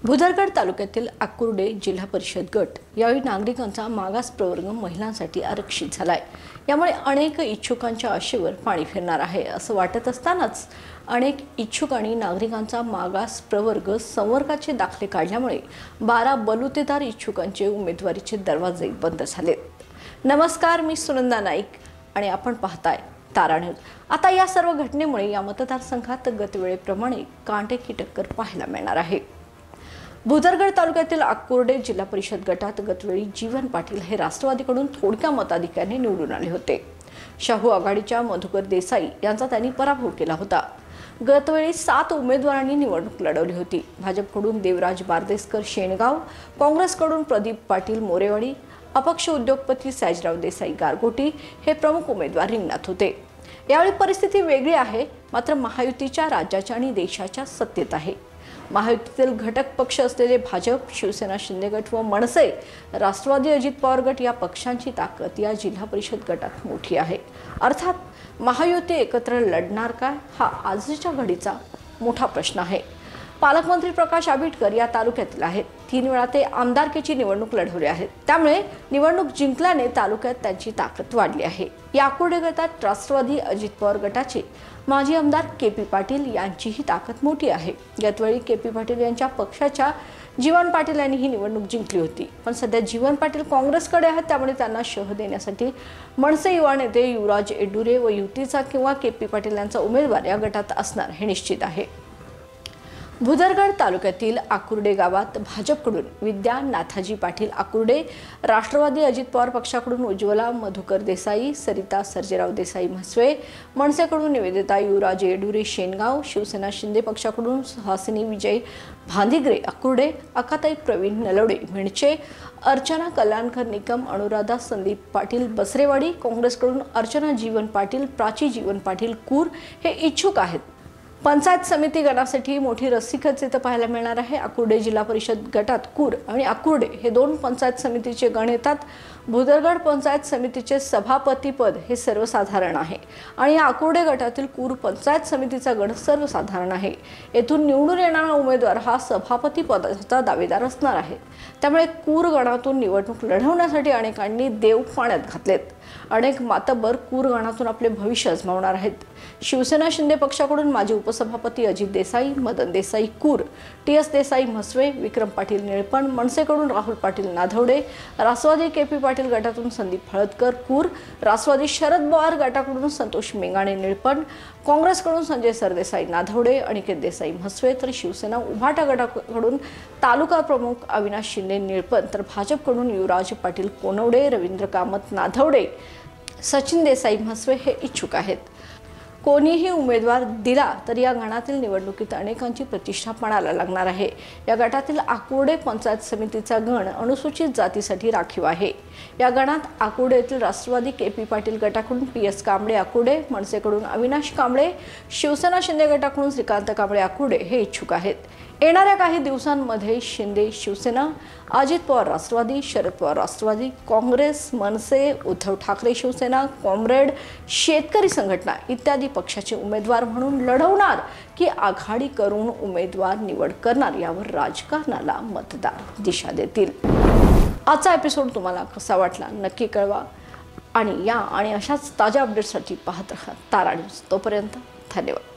भुदरगड तालुक्यातील आकुर्डे जिल्हा परिषद गट यावेळी नागरिकांचा मागास प्रवर्ग महिलांसाठी आरक्षित झालाय। यामुळे अनेक इच्छुकांच्या आशेवर पाणी फिरणार आहे असं वाटत असतानाच अनेक इच्छुक आणि नागरिकांचा मागास प्रवर्ग संवर्गाचे दाखले काढल्यामुळे 12 बलुतेदार इच्छुकांचे उमेदवारीचे दरवाजे बंद झाले। नमस्कार, मी सुनंदा नाईक आणि आपण पाहताय तारा न्यूज। आता या सर्व घटनेमुळे या मतदारसंघात गतवेळेप्रमाणे कांटेकी टक्कर पाहायला मिळणार आहे। भुदरगड तालुक्यातील आकुर्डे जिल्हा परिषद गटात गतवेळी जीवन पाटील हे राष्ट्रवादीकडून थोडक्या मताधिक्याने निवडून आले होते। शाहू आघाडीच्या मधुकर देसाई यांचा त्यांनी पराभव केला होता। गतवेळी 7 उमेदवारांनी निवडणूक लढवली होती। भाजपकडून देवराज बारदेसकर शेणगाव, काँग्रेसकडून प्रदीप पाटील मोरेवाडी, अपक्ष उद्योगपती साजराव देसाई गारगोटी हे प्रमुख उमेदवार रिंगणात होते। यावेळी परिस्थिती वेगळी आहे, मात्र महायुतीच्या राज्याच्या आणि देशाच्या सत्तेत आहे। महायुतीतील घटक पक्ष असलेले भाजप, शिवसेना शिंदे गट व मनसे, राष्ट्रवादी अजित पवार गट या पक्षांची ताकद या जिल्हा परिषद गटात मोठी आहे। अर्थात महायुती एकत्र लढणार का हा आजच्या घडीचा मोठा प्रश्न आहे। पालकमंत्री प्रकाश आंबेडकर या तालुक्यातील आहेत। 3 वेळा ते आमदारकीची निवडणूक लढवली आहे, त्यामुळे निवडणूक जिंकल्याने तालुक्यात त्यांची ताकद वाढली आहे। या आकुर्डे गटात राष्ट्रवादी अजित पवार गटाचे माजी आमदार के.पी. पाटील यांचीही ताकद मोठी आहे। यावेळी के.पी. पाटील यांच्या पक्षाच्या जीवन पाटील यांनी ही निवडणूक जिंकली होती, पण सध्या जीवन पाटील काँग्रेसकडे आहेत, त्यामुळे त्यांना शह देण्यासाठी मनसे युवा नेते युवराज एडुरे व युतीचा किंवा के.पी. पाटील यांचा उमेदवार या गटात असणार हे निश्चित आहे। भुदरगड तालुक्यातील आकुर्डे गावात भाजपकडून विद्या नाथाजी पाटील आकुर्डे, राष्ट्रवादी अजित पवार पक्षाकडून उज्ज्वला मधुकर देसाई, सरिता सर्जेराव देसाई म्हसवे, मनसेकडून निवेदिता युवराज एडुरे शेणगाव, शिवसेना शिंदे पक्षाकडून सुहासिनी विजय भांदिगरे आकुर्डे, अक्काताई प्रवीण नलवडे मिणचे, अर्चना कल्याणकर निकम, अनुराधा संदीप पाटील बसरेवाडी, काँग्रेसकडून अर्चना जीवन पाटील, प्राची जीवन पाटील कूर हे इच्छुक आहेत। पंचायत समिती गणासाठी मोठी रस्सीखेच इथं पाहायला मिळणार आहे। आकुर्डे जिल्हा परिषद गटात कूर आणि आकुर्डे हे 2 पंचायत समितीचे गण येतात। भुदरगड पंचायत समितीचे सभापती पद हे सर्वसाधारण आहे आणि आकुर्डे गटातील कूर पंचायत समितीचा गण सर्वसाधारण आहे। येथून निवडून येणारा उमेदवार हा सभापती पदाचा दावेदार असणार आहे। त्यामुळे कूर गणातून निवडणूक लढवण्यासाठी अनेकांनी देव पाण्यात घातलेत। अनेक मातब्बर कूर गणातून आपले भविष्य आजमावणार आहेत। शिवसेना शिंदे पक्षाकडून माजी उपसभापती अजित देसाई, मदन देसाई कूर, टी.एस. देसाई म्हसवे, विक्रम पाटील निळपण, मनसेकडून राहुल पाटील नाधवडे, राष्ट्रवादी के.पी. पाटील गटातून संदीप हळदकर कूर, राष्ट्रवादी शरद पवार गटाकडून संतोष मेंगाणे निळपण, काँग्रेसकडून संजय सरदेसाई नाधवडे, अनिकेत देसाई म्हसवे, तर शिवसेना उभाटा गटाकडून तालुका प्रमुख अविनाश शिंदे निळपण, तर भाजपकडून युवराज पाटील कोनवडे, रवींद्र कामत नाधवडे, सचिन देसाई म्हसवे हे इच्छुक आहेत। कोणीही उमेदवार दिला तर या गणातील निवडणुकीत अनेकांची प्रतिष्ठा पणाला लागणार आहे। या गटातील आकुर्डे पंचायत समितीचा गण अनुसूचित जातीसाठी राखीव आहे। या गणात आकुर्डे येथील राष्ट्रवादी के.पी. पाटील गटाकडून पी.एस. कांबळे आकुर्डे, मनसेकडून अविनाश कांबळे, शिवसेना शिंदे गटाकडून श्रीकांत कांबळे आकुर्डे हे इच्छुक आहेत। येणाऱ्या काही दिवसांमध्ये शिंदे शिवसेना, अजित पवार राष्ट्रवादी, शरद पवार राष्ट्रवादी, काँग्रेस, मनसे, उद्धव ठाकरे शिवसेना, कॉम्रेड, शेतकरी संघटना इत्यादी पक्षाचे उमेदवार म्हणून लढवणार की आघाडी करून उमेदवार निवड करणार यावर राजकारणाला मतदार दिशा देतील। आजचा एपिसोड तुम्हाला कसा वाटला नक्की कळवा आणि या आणि अशाच ताज्या अपडेट्ससाठी पाहत रहा तारा न्यूज। तोपर्यंत धन्यवाद।